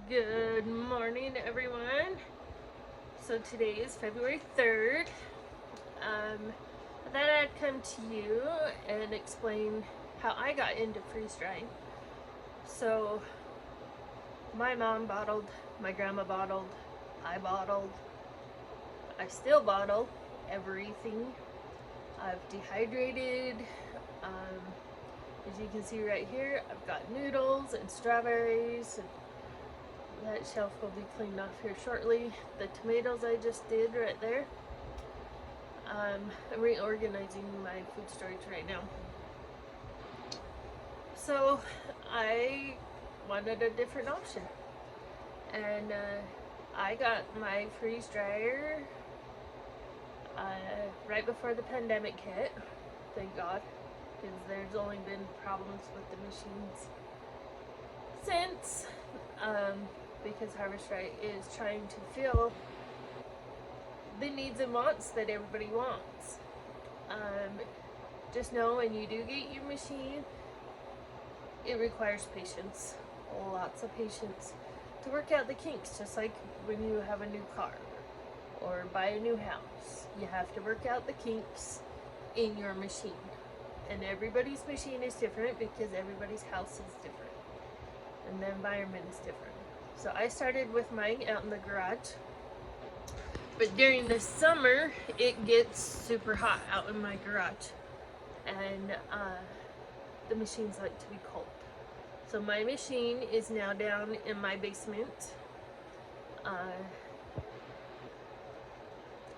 Good morning, everyone. So today is February 3rd. I thought I'd come to you and explain how I got into freeze drying. So my mom bottled, my grandma bottled, I bottled, I still bottle everything. I've dehydrated. As you can see right here, I've got noodles and strawberries. And that shelf will be cleaned off here shortly. The tomatoes I just did right there. I'm reorganizing my food storage right now. So I wanted a different option. And I got my freeze dryer right before the pandemic hit. Thank God. Because there's only been problems with the machines since. Because Harvest Right is trying to fill the needs and wants that everybody wants. Just know when you do get your machine, it requires patience, lots of patience, to work out the kinks, just like when you have a new car or buy a new house. You have to work out the kinks in your machine. And everybody's machine is different because everybody's house is different and the environment is different. So I started with mine out in the garage, but during the summer it gets super hot out in my garage, and the machines like to be cold. So my machine is now down in my basement,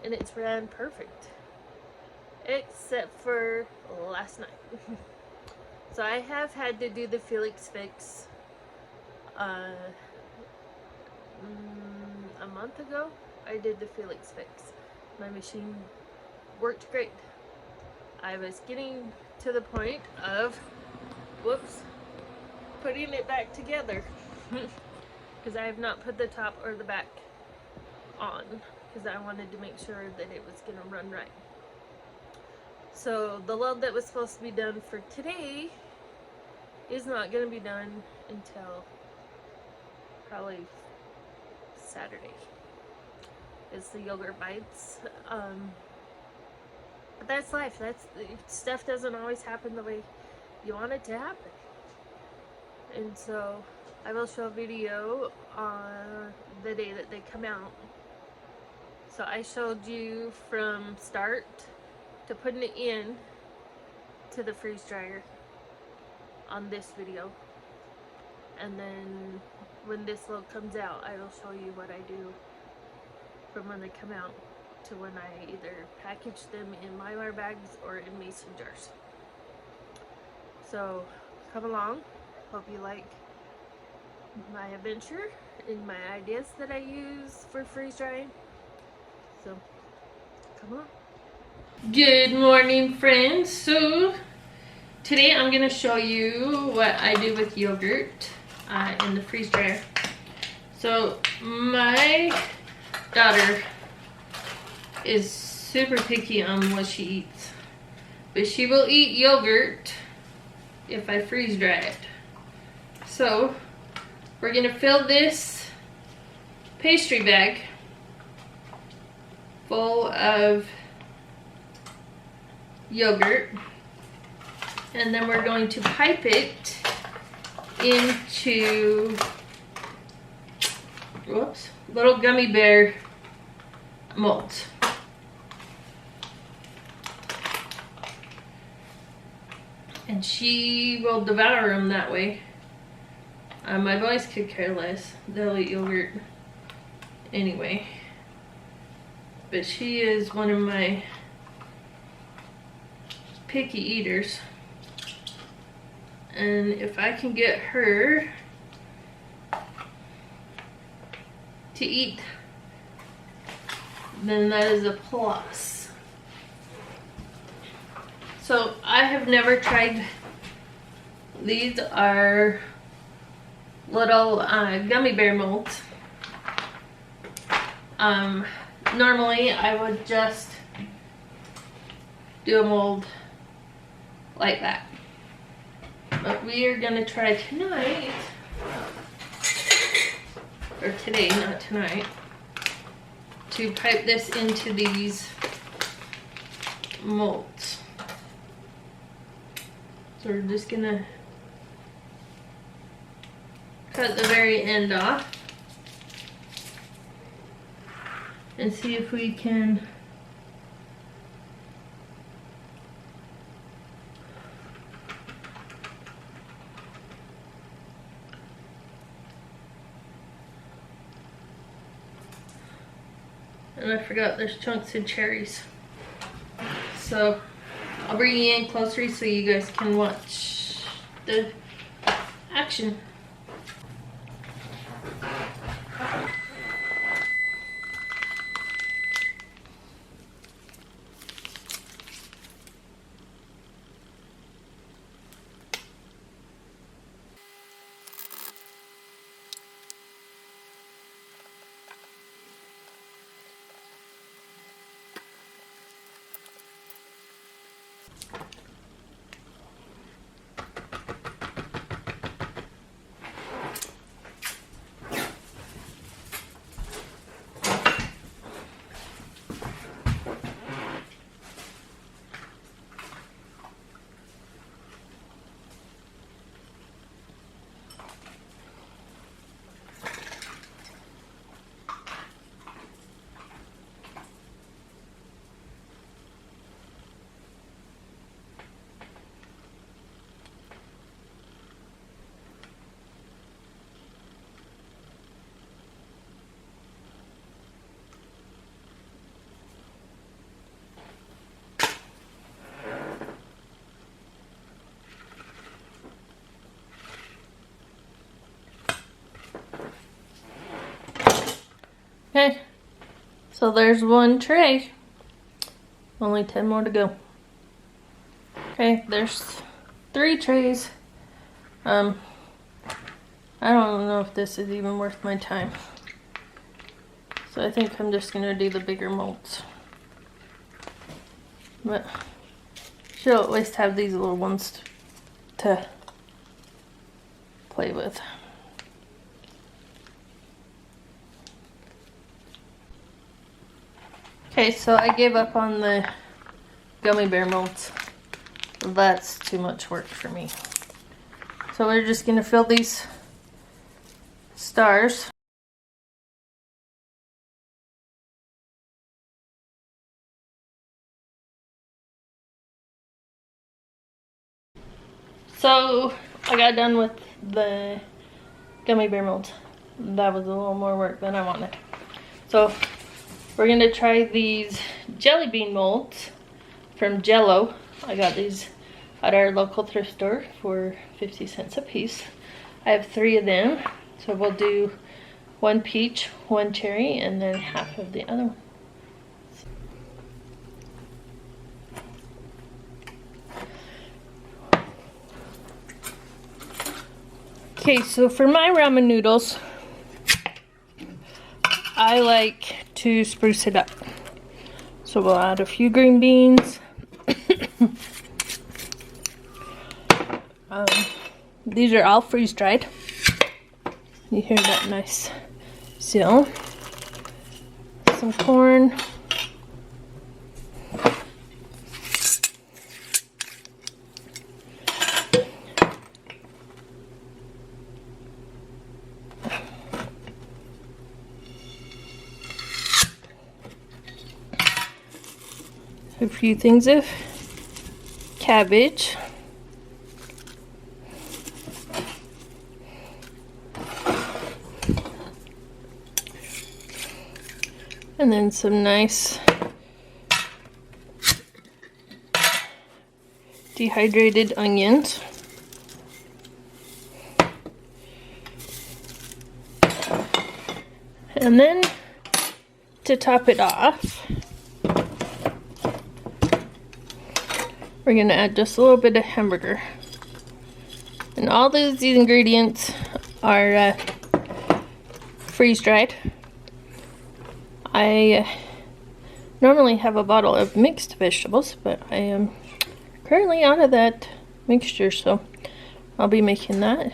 and it's ran perfect except for last night. So I have had to do the Felix fix. A month ago I did the Felix fix. My machine worked great. I was getting to the point of putting it back together because I have not put the top or the back on because I wanted to make sure that it was going to run right. So the load that was supposed to be done for today is not going to be done until probably Saturday. It's the yogurt bites. But that's life. Stuff doesn't always happen the way you want it to happen. And so I will show a video on the day that they come out. So I showed you from start to putting it in to the freeze dryer on this video. And then when this load comes out, I will show you what I do from when they come out to when I either package them in Mylar bags or in mason jars. So come along. Hope you like my adventure and my ideas that I use for freeze drying. So come on. Good morning, friends. So today I'm going to show you what I do with yogurt in the freeze dryer. So my daughter is super picky on what she eats, but she will eat yogurt if I freeze dry it. So we're going to fill this pastry bag full of yogurt, and then we're going to pipe it into little gummy bear molds. And she will devour them that way. My boys could care less. They'll eat yogurt anyway. But she is one of my picky eaters. And if I can get her to eat, then that is a plus. So I have never tried, these are little gummy bear molds. Normally I would just do a mold like that. But we are going to try tonight or today, not tonight, to pipe this into these molds. So we're just gonna cut the very end off and see if we can and I forgot there's chunks of cherries. So I'll bring you in closer so you guys can watch the action. Okay, so there's one tray. Only 10 more to go. Okay, there's 3 trays. I don't know if this is even worth my time. So I think I'm just gonna do the bigger molds. But she'll at least have these little ones to play with. Okay, so I gave up on the gummy bear molds. That's too much work for me. So we're just gonna fill these stars. So I got done with the gummy bear molds. That was a little more work than I wanted. So we're gonna try these jelly bean molds from Lowe. I got these at our local thrift store for 50 cents a piece. I have 3 of them. So we'll do 1 peach, 1 cherry, and then half of the other one. Okay, so for my ramen noodles, I like to spruce it up. So we'll add a few green beans. These are all freeze dried. You hear that nice seal. Some corn. A few things of cabbage. And then some nice dehydrated onions. And then to top it off, we're gonna add just a little bit of hamburger. And all these ingredients are freeze dried. I normally have a bottle of mixed vegetables, but I am currently out of that mixture, so I'll be making that.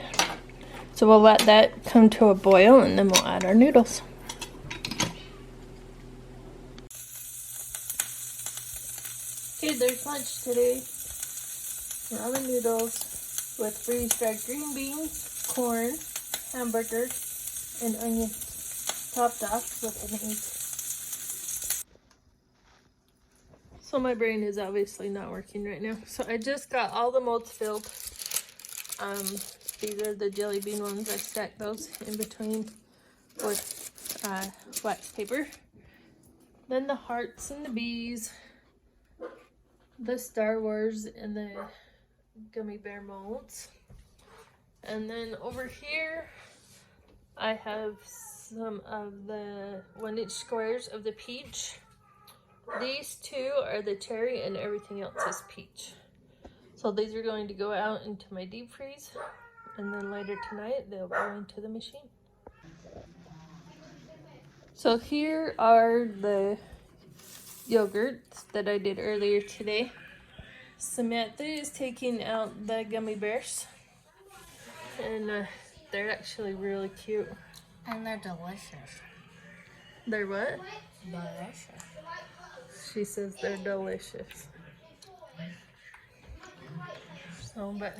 So we'll let that come to a boil and then we'll add our noodles. Okay, there's lunch today. Ramen noodles with freeze-dried green beans, corn, hamburger, and onions, topped off with an egg. So my brain is obviously not working right now. So I just got all the molds filled. These are the jelly bean ones. I stacked those in between with wax paper. Then the hearts and the bees, the Star Wars and the gummy bear molds. And then over here, I have some of the 1-inch squares of the peach. These two are the cherry and everything else is peach. So these are going to go out into my deep freeze, and then later tonight they'll go into the machine. So here are the yogurts that I did earlier today. Samantha is taking out the gummy bears, and they're actually really cute. And they're delicious. They're what? Delicious. She says they're delicious. So, but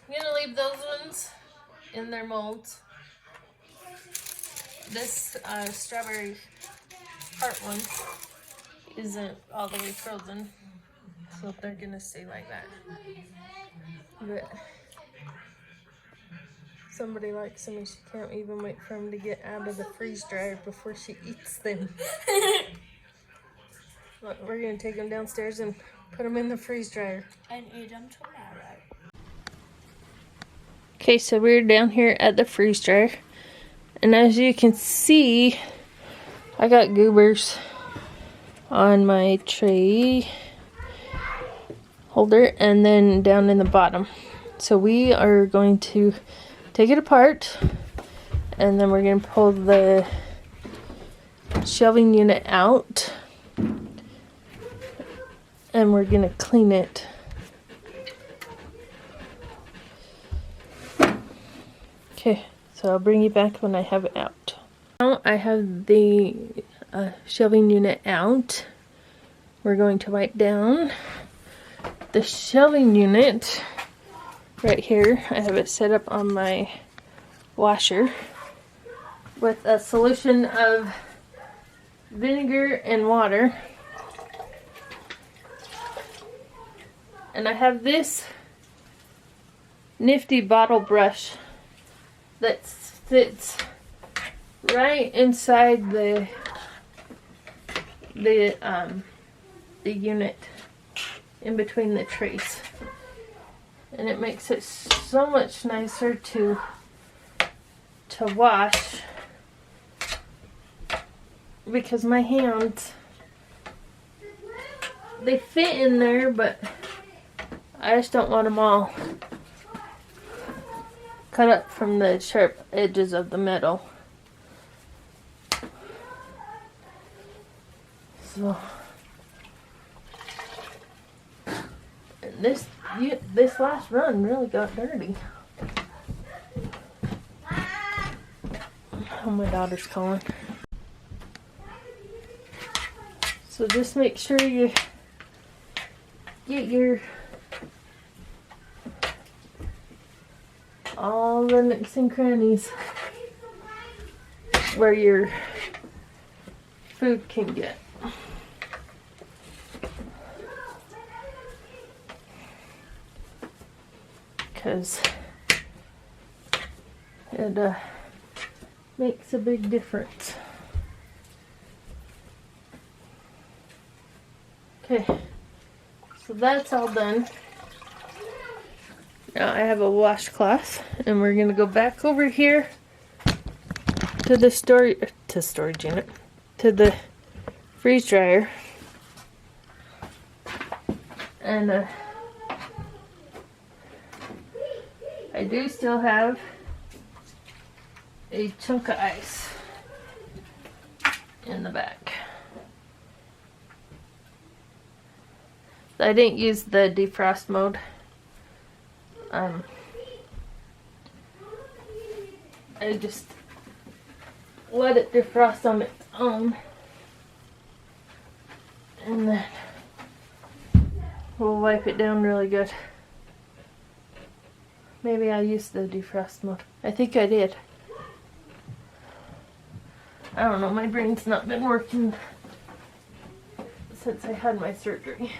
I'm gonna leave those ones in their molds. This strawberry heart one isn't all the way frozen, so they're gonna stay like that. But somebody likes them and she can't even wait for them to get out of the freeze dryer before she eats them. Look, we're gonna take them downstairs and put them in the freeze dryer. And eat them tomorrow. Okay, so we're down here at the freeze dryer. And as you can see, I got goobers on my tray holder and then down in the bottom. So we are going to take it apart and then we're going to pull the shelving unit out and we're going to clean it. Okay, so I'll bring you back when I have it out. Now I have the shelving unit out. We're going to wipe down the shelving unit right here. I have it set up on my washer with a solution of vinegar and water. And I have this nifty bottle brush that sits right inside the unit in between the trays, and it makes it so much nicer to wash because my hands, they fit in there, but I just don't want them all cut up from the sharp edges of the metal. So, and this last run really got dirty. Oh, my daughter's calling. So just make sure you get your all the nooks and crannies where your food can get. Because it makes a big difference. Okay, so that's all done. Now I have a washcloth, and we're gonna go back over here to the storage unit, to the freeze dryer, and I do still have a chunk of ice in the back. I didn't use the defrost mode. I just let it defrost on its own. And then we'll wipe it down really good. Maybe I used the defrost mode. I think I did. I don't know, my brain's not been working since I had my surgery.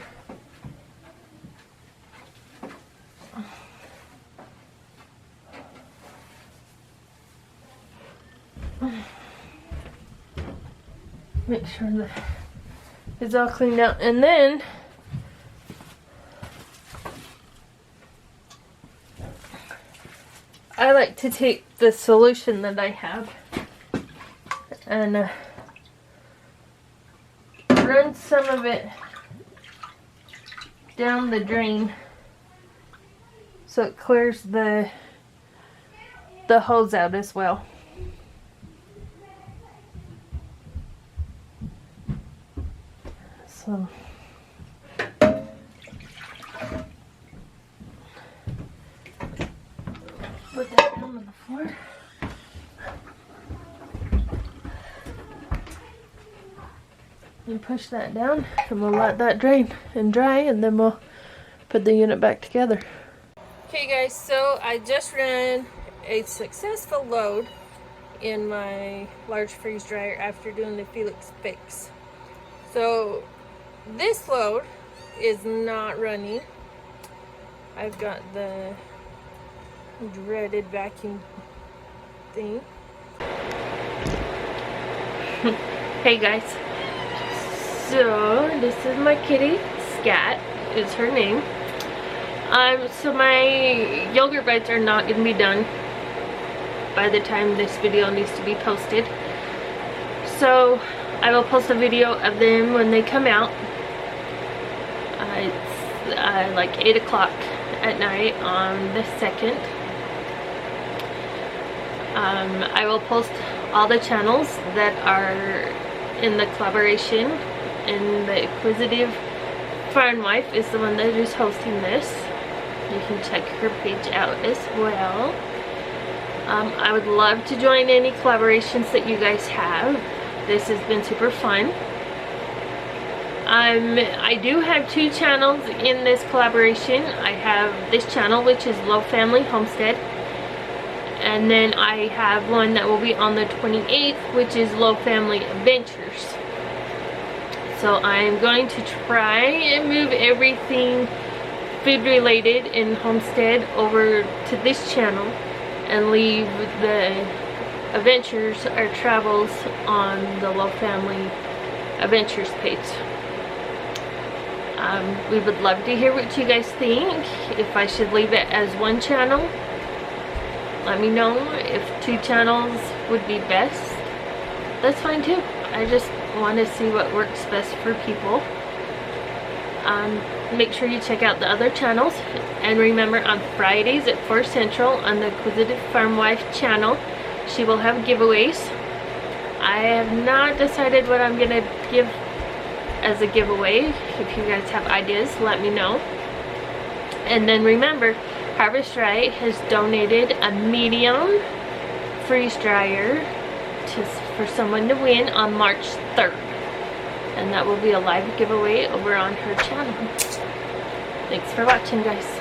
Make sure that it's all cleaned out, and then I like to take the solution that I have and run some of it down the drain so it clears the hose out as well. So put that down on the floor. And push that down, and we'll let that drain and dry, and then we'll put the unit back together. Okay guys, so I just ran a successful load in my large freeze dryer after doing the Felix fix. So this load is not running. I've got the dreaded vacuum thing. Hey guys, so this is my kitty, Scat is her name. So my yogurt bites are not going to be done by the time this video needs to be posted. So I will post a video of them when they come out. It's like 8 o'clock at night on the 2nd. I will post all the channels that are in the collaboration, and the Inquisitive Farmwife is the one that is hosting this. You can check her page out as well. I would love to join any collaborations that you guys have. This has been super fun. I do have 2 channels in this collaboration. I have this channel, which is Lowe Family Homestead, and then I have one that will be on the 28th, which is Lowe Family Adventures. So I'm going to try and move everything food related in Homestead over to this channel and leave the adventures or travels on the Lowe Family Adventures page. We would love to hear what you guys think. If I should leave it as 1 channel, let me know. If 2 channels would be best, that's fine too. I just want to see what works best for people. Make sure you check out the other channels, and remember, on Fridays at 4 Central on the Inquisitive Farmwife channel, she will have giveaways. I have not decided what I'm gonna give as a giveaway. If you guys have ideas, let me know. And then remember, Harvest Right has donated a medium freeze dryer for someone to win on March 3rd. And that will be a live giveaway over on her channel. Thanks for watching, guys.